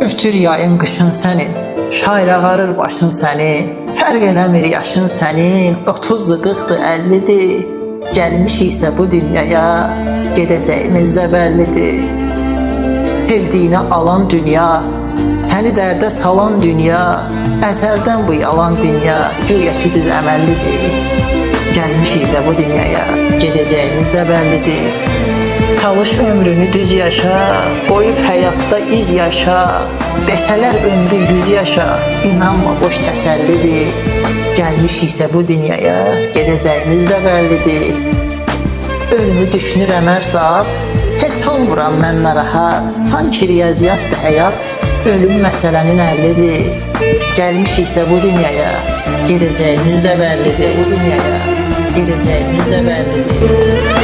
Ötür yayın qışın sənin, şair ağarır başın sənin, fərq eləmir yaşın sənin, 30'dur, 40'dır, 50'dir. Gəlmişiksə bu dünyaya, gedəcəyimiz də bəllidir. Sevdiyini alan dünya, səni dərdə salan dünya, əzəldən bu yalan dünya, güya ki düz əməllidir. Gəlmişiksə bu dünyaya, gedəcəyimiz də bəllidir. Çalış ömrünü düz yaşa, qoyub həyatda iz yaşa, desələr ömrü 100 yaşa, inanma boş təsəllidir. Gəlmişiksə bu dünyaya, gedəcəyimiz də bəllidir. Ölümü düşünürəm hər saat, heç olmuram mən narahat, sanki riyaziyyatdır həyat, ölüm məsələnin əllidir. Gəlmişiksə bu dünyaya, gedəcəyimiz də bəllidir. Bu dünyaya, gedəcəyimiz də bəllidir.